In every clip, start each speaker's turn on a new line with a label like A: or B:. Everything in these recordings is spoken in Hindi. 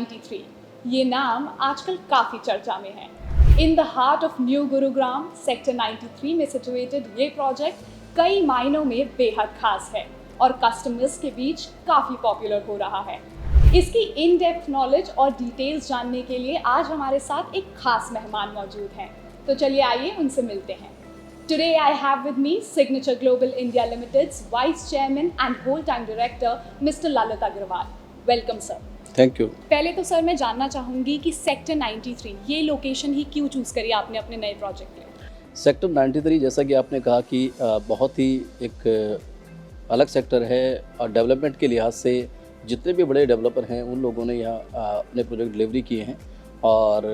A: 93 ये नाम आजकल काफ़ी चर्चा में है। In the heart of new Gurugram sector 93 में सिचुएटेड ये प्रोजेक्ट कई मायनों में बेहद खास है और कस्टमर्स के बीच काफ़ी पॉपुलर हो रहा है। इसकी इन डेप्थ नॉलेज और डिटेल्स जानने के लिए आज हमारे साथ एक खास मेहमान मौजूद हैं, तो चलिए आइए उनसे मिलते हैं। Today I have with me Signature Global India Limited's Vice Chairman and Whole-Time Director, Mr. Lalit Agarwal. Welcome, sir.
B: Thank you.
A: पहले तो सर मैं जानना चाहूँगी कि सेक्टर 93 ये लोकेशन ही क्यों चूज़ करी आपने अपने नए प्रोजेक्ट के लिए?
B: सेक्टर 93 जैसा कि आपने कहा कि बहुत ही एक अलग सेक्टर है और डेवलपमेंट के लिहाज से जितने भी बड़े डेवलपर हैं उन लोगों ने यहाँ अपने प्रोजेक्ट डिलीवरी किए हैं। और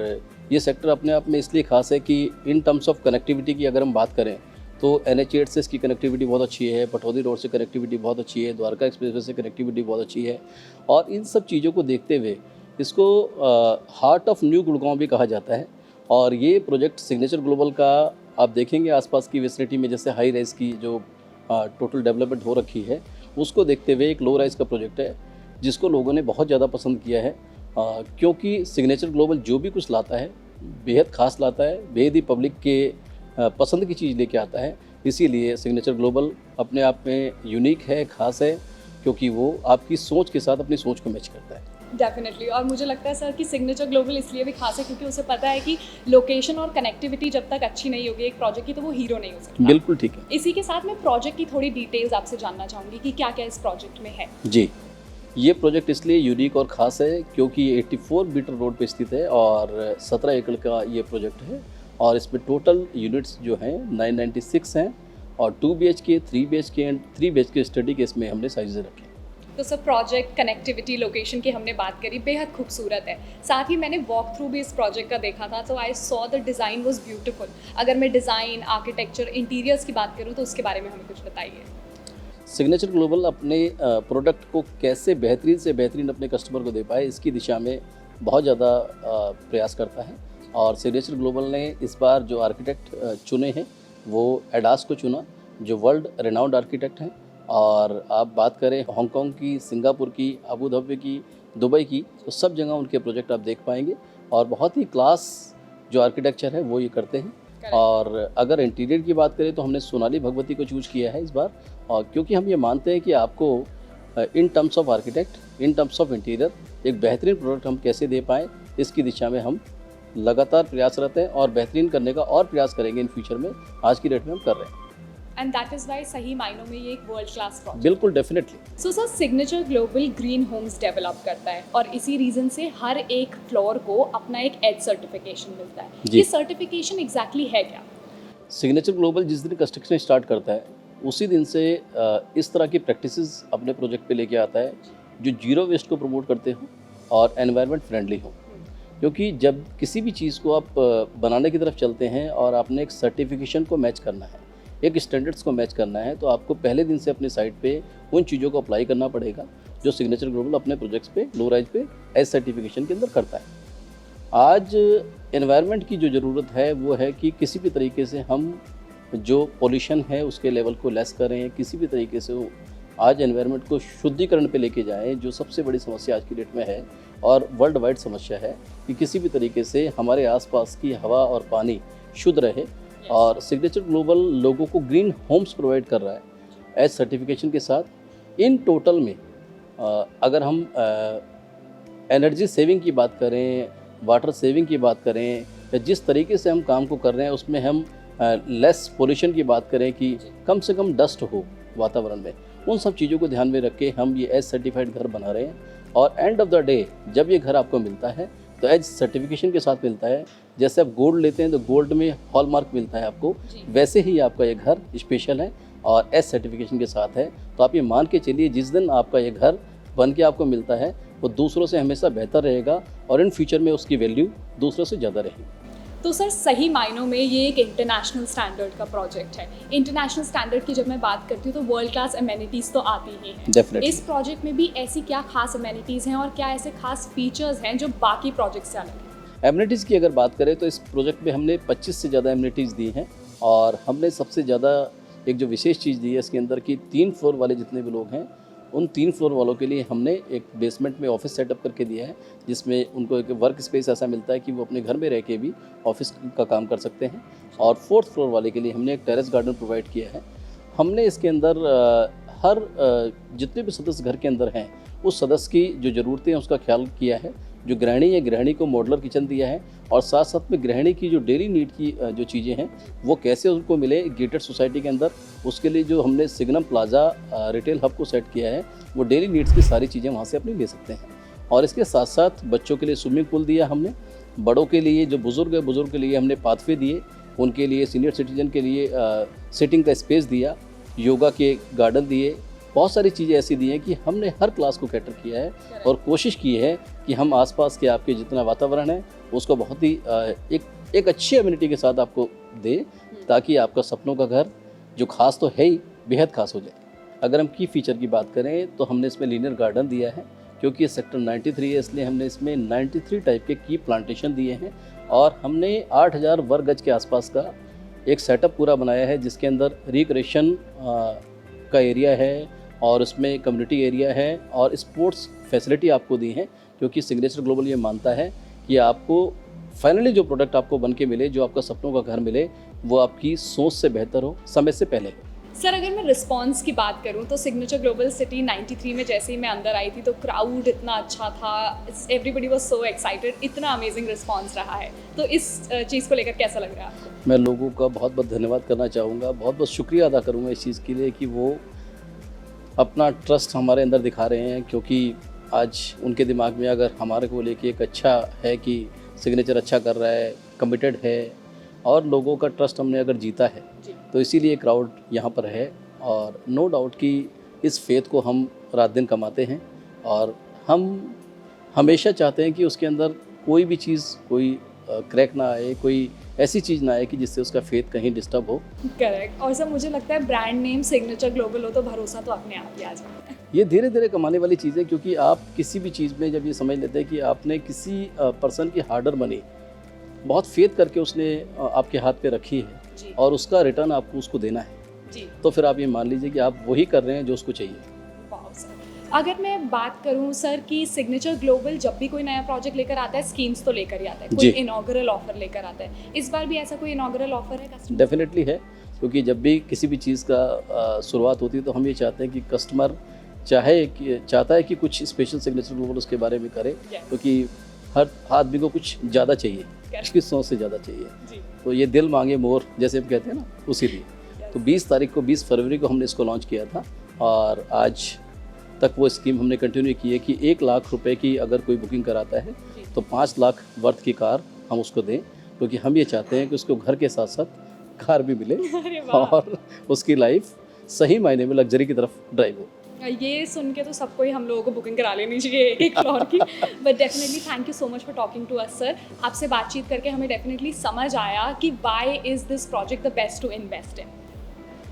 B: ये सेक्टर अपने आप में इसलिए खास है कि इन टर्म्स ऑफ कनेक्टिविटी की अगर हम बात करें तो NH8 से इसकी कनेक्टिविटी बहुत अच्छी है, पटौदी रोड से कनेक्टिविटी बहुत अच्छी है, द्वारका एक्सप्रेसवे से कनेक्टिविटी बहुत अच्छी है। और इन सब चीज़ों को देखते हुए इसको हार्ट ऑफ न्यू गुड़गांव भी कहा जाता है। और ये प्रोजेक्ट सिग्नेचर ग्लोबल का आप देखेंगे आसपास की विसिनिटी में जैसे हाई राइज की जो टोटल डेवलपमेंट हो रखी है उसको देखते हुए एक लो राइज का प्रोजेक्ट है जिसको लोगों ने बहुत ज़्यादा पसंद किया है। क्योंकि सिग्नेचर ग्लोबल जो भी कुछ लाता है बेहद ख़ास लाता है, बेहद ही पब्लिक के पसंद की चीज़ लेके आता है। इसीलिए सिग्नेचर ग्लोबल अपने आप में यूनिक है, ख़ास है, क्योंकि वो आपकी सोच के साथ अपनी सोच को मैच करता है।
A: डेफिनेटली। और मुझे लगता है सर कि सिग्नेचर ग्लोबल इसलिए भी खास है क्योंकि उसे पता है कि लोकेशन और कनेक्टिविटी जब तक अच्छी नहीं होगी एक प्रोजेक्ट की तो वो हीरो नहीं हो सकता।
B: बिल्कुल ठीक है।
A: इसी के साथ मैं प्रोजेक्ट की थोड़ी डिटेल्स आपसे जानना चाहूँगी कि क्या क्या इस प्रोजेक्ट में है।
B: जी, ये प्रोजेक्ट इसलिए यूनिक और ख़ास है क्योंकि ये 84 मीटर रोड पे स्थित है और 17 एकड़ का ये प्रोजेक्ट है। और इसमें टोटल यूनिट्स जो हैं 996 हैं और 2 BHK, 3 BHK and 3 BHK study के इसमें हमने साइजें रखे।
A: तो सर प्रोजेक्ट कनेक्टिविटी लोकेशन की हमने बात करी, बेहद खूबसूरत है। साथ ही मैंने वॉक थ्रू भी इस प्रोजेक्ट का देखा था तो I saw the design was beautiful. अगर मैं डिज़ाइन, आर्किटेक्चर, इंटीरियर्स की बात करूँ तो उसके बारे में हमें कुछ बताइए।
B: सिग्नेचर ग्लोबल अपने प्रोडक्ट को कैसे बेहतरीन से बेहतरीन अपने कस्टमर को दे पाए इसकी दिशा में बहुत ज़्यादा प्रयास करता है। और सिग्नेचर ग्लोबल ने इस बार जो आर्किटेक्ट चुने हैं वो एडास को चुना जो वर्ल्ड रेनाउंड आर्किटेक्ट हैं। और आप बात करें हांगकांग की, सिंगापुर की, अबू धाबी की, दुबई की, तो सब जगह उनके प्रोजेक्ट आप देख पाएंगे। और बहुत ही क्लास जो आर्किटेक्चर है वो ये करते हैं। और अगर इंटीरियर की बात करें तो हमने सोनाली भगवती को चूज़ किया है इस बार। और क्योंकि हम ये मानते हैं कि आपको in terms of architect, in terms of interior एक बेहतरीन प्रोडक्ट हम कैसे दे पाएँ इसकी दिशा में हम लगातार प्रयासरत हैं और बेहतरीन करने का और प्रयास करेंगे इन फ्यूचर में। आज की डेट में हम कर रहे हैं।
A: एंड दैट इज़ वाई सही मायनों में ये एक वर्ल्ड क्लास प्रोजेक्ट।
B: बिल्कुल, definitely.
A: So sir signature global green homes develop करता है और इसी रीज़न से हर एक फ्लोर को अपना एक एज सर्टिफिकेशन मिलता है। ये सर्टिफिकेशन एग्जैक्टली है क्या?
B: सिग्नेचर ग्लोबल जिस दिन कंस्ट्रक्शन स्टार्ट करता है उसी दिन से इस तरह की प्रैक्टिसेस अपने प्रोजेक्ट पे लेके आता है जो जीरो वेस्ट को प्रमोट करते हो और एनवायरनमेंट फ्रेंडली हो। क्योंकि जब किसी भी चीज़ को आप बनाने की तरफ चलते हैं और आपने एक सर्टिफिकेशन को मैच करना है, एक स्टैंडर्ड्स को मैच करना है, तो आपको पहले दिन से अपने साइट पे उन चीज़ों को अप्लाई करना पड़ेगा जो सिग्नेचर ग्लोबल अपने प्रोजेक्ट्स पे लो राइज पे एज सर्टिफिकेशन के अंदर करता है। आज एनवायरनमेंट की जो ज़रूरत है वो है कि किसी भी तरीके से हम जो पॉल्यूशन है उसके लेवल को लेस करें, किसी भी तरीके से आज एनवायरनमेंट को शुद्धिकरण पे लेके जाएं, जो सबसे बड़ी समस्या आज की डेट में है और वर्ल्ड वाइड समस्या है कि किसी भी तरीके से हमारे आसपास की हवा और पानी शुद्ध रहे। और सिग्नेचर ग्लोबल लोगों को ग्रीन होम्स प्रोवाइड कर रहा है एज सर्टिफिकेशन के साथ। इन टोटल में अगर हम एनर्जी सेविंग की बात करें, वाटर सेविंग की बात करें, या जिस तरीके से हम काम को कर रहे हैं उसमें हम लेस पोल्यूशन की बात करें कि कम से कम डस्ट हो वातावरण में, उन सब चीज़ों को ध्यान में रख के हम ये एज सर्टिफाइड घर बना रहे हैं। और एंड ऑफ द डे जब ये घर आपको मिलता है तो एज सर्टिफिकेशन के साथ मिलता है। जैसे आप गोल्ड लेते हैं तो गोल्ड में हॉलमार्क मिलता है आपको, वैसे ही आपका ये घर स्पेशल है और एज सर्टिफिकेशन के साथ है। तो आप ये मान के चलिए जिस दिन आपका ये घर बन के आपको मिलता है वो दूसरों से हमेशा बेहतर रहेगा और इन फ्यूचर में उसकी वैल्यू दूसरों से ज़्यादा रहेगी।
A: तो सर सही मायनों में ये एक इंटरनेशनल स्टैंडर्ड का प्रोजेक्ट है। इंटरनेशनल स्टैंडर्ड की जब मैं बात करती हूँ तो वर्ल्ड क्लास अमेनिटीज़ तो आती ही हैं।
B: डेफिनेटली।
A: इस प्रोजेक्ट में भी ऐसी क्या खास अमेनिटीज़ हैं और क्या ऐसे खास फीचर्स हैं जो बाकी प्रोजेक्ट से अलग हैं?
B: एमिनिटीज़ की अगर बात करें तो इस प्रोजेक्ट में हमने 25 से ज़्यादा एमिनिटीज़ दी हैं। और हमने सबसे ज़्यादा एक जो विशेष चीज़ दी है इसके अंदर कि 3 फ्लोर वाले जितने भी लोग हैं उन 3 फ्लोर वालों के लिए हमने एक बेसमेंट में ऑफिस सेटअप करके दिया है, जिसमें उनको एक वर्क स्पेस ऐसा मिलता है कि वो अपने घर में रह के भी ऑफिस का काम कर सकते हैं। और 4th फ्लोर वाले के लिए हमने एक टेरेस गार्डन प्रोवाइड किया है। हमने इसके अंदर हर जितने भी सदस्य घर के अंदर हैं उस सदस्य की जो ज़रूरतें हैं उसका ख्याल किया है। जो गृहिणी है, गृहिणी को मॉडुलर किचन दिया है और साथ साथ में गृहिणी की जो डेली नीड की जो चीज़ें हैं वो कैसे उनको मिले गेटेड सोसाइटी के अंदर, उसके लिए जो हमने सिग्नम प्लाजा रिटेल हब को सेट किया है, वो डेली नीड्स की सारी चीज़ें वहाँ से अपनी ले सकते हैं। और इसके साथ साथ बच्चों के लिए स्विमिंग पूल दिया हमने, बड़ों के लिए जो बुज़ुर्ग है बुज़ुर्ग के लिए हमने पाथवे दिए, उनके लिए सीनियर सिटीजन के लिए सिटिंग का स्पेस दिया, योगा के गार्डन दिए, बहुत सारी चीज़ें ऐसी दी हैं कि हमने हर क्लास को कैटर किया है और कोशिश की है कि हम आसपास के आपके जितना वातावरण है उसको बहुत ही एक अच्छी एम्यूनिटी के साथ आपको दे, ताकि आपका सपनों का घर जो खास तो है ही बेहद खास हो जाए। अगर हम की फीचर की बात करें तो हमने इसमें लीनियर गार्डन दिया है, क्योंकि ये सेक्टर 93 है इसलिए हमने इसमें 93 टाइप के की प्लांटेशन दिए हैं और हमने 8000 वर्ग गज के आसपास का एक सेटअप पूरा बनाया है, जिसके अंदर रिक्रिएशन का एरिया है और उसमें कम्युनिटी एरिया है और स्पोर्ट्स फैसिलिटी आपको दी है, क्योंकि सिग्नेचर ग्लोबल ये मानता है कि आपको फाइनली जो प्रोडक्ट आपको बन के मिले, जो आपका सपनों का घर मिले, वो आपकी सोच से बेहतर हो, समय से पहले हो।
A: सर, अगर मैं रिस्पांस की बात करूं तो सिग्नेचर ग्लोबल सिटी 93 में जैसे ही मैं अंदर आई थी तो क्राउड इतना अच्छा था, एवरीबडी वाज सो एक्साइटेड, इतना अमेजिंग रिस्पांस रहा है, तो इस चीज़ को लेकर कैसा लग रहा है आपको?
B: मैं लोगों का बहुत बहुत धन्यवाद करना चाहूँगा, बहुत बहुत शुक्रिया अदा करूँगा इस चीज़ के लिए कि वो अपना ट्रस्ट हमारे अंदर दिखा रहे हैं, क्योंकि आज उनके दिमाग में अगर हमारे को लेके एक अच्छा है कि सिग्नेचर अच्छा कर रहा है, कमिटेड है और लोगों का ट्रस्ट हमने अगर जीता है, तो इसीलिए क्राउड यहाँ पर है। और नो डाउट कि इस फेथ को हम रात दिन कमाते हैं और हम हमेशा चाहते हैं कि उसके अंदर कोई भी चीज़, कोई क्रैक ना आए, कोई ऐसी चीज़ ना आए कि जिससे उसका फेथ कहीं डिस्टर्ब हो।
A: करेक्ट। और सर, मुझे लगता है ब्रांड नेम सिग्नेचर ग्लोबल हो तो भरोसा तो अपने आप ही आ जाता है।
B: ये धीरे धीरे कमाने वाली चीज़ है, क्योंकि आप किसी भी चीज़ में जब ये समझ लेते हैं कि आपने किसी पर्सन की हार्डर मनी बहुत फेथ करके उसने आपके हाथ पे रखी है और उसका रिटर्न आपको उसको देना है
A: जी,
B: तो फिर आप ये मान लीजिए कि आप वही कर रहे हैं जो उसको चाहिए।
A: वाह सर। अगर मैं बात करूं सर कि सिग्नेचर ग्लोबल जब भी कोई नया प्रोजेक्ट लेकर आता है, स्कीम्स तो लेकर ही आता है, कोई इनॉग्रल ऑफर लेकर आता है, इस बार भी ऐसा कोई इनॉग्रल ऑफर है कस्टमर?
B: डेफिनेटली है, क्योंकि जब भी किसी भी चीज़ का शुरुआत होती है तो हम ये चाहते हैं कि कस्टमर चाहता है कि कुछ स्पेशल सिग्नेचर ग्लोबल उसके बारे में करे, क्योंकि हर आदमी को कुछ ज़्यादा चाहिए, उसकी सोच से ज़्यादा चाहिए। तो ये दिल मांगे मोर जैसे हम कहते हैं ना, उसी लिए। तो 20 फरवरी को हमने इसको लॉन्च किया था और आज तक वो स्कीम हमने कंटिन्यू की है कि 1 लाख रुपए की अगर कोई बुकिंग कराता है तो 5 लाख वर्थ की कार हम उसको दें, क्योंकि हम ये चाहते हैं कि उसको घर के साथ साथ कार भी मिले और उसकी लाइफ सही मायने में लग्जरी की तरफ ड्राइव हो।
A: ये सुन के तो सबको ही हम लोगों को बुकिंग करा लेनी चाहिए एक फ्लोर की। But definitely thank you so much for talking to us sir. आपसे बातचीत करके हमें डेफिनेटली समझ आया कि why is this project the best to invest in.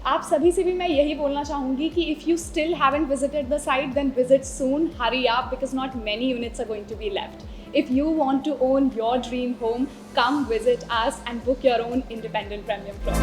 A: आप सभी से भी मैं यही बोलना चाहूँगी कि if you still haven't visited the site then visit soon, hurry up because not many units are going to be left. If you want to own your dream home, come visit us and book your own independent premium plot.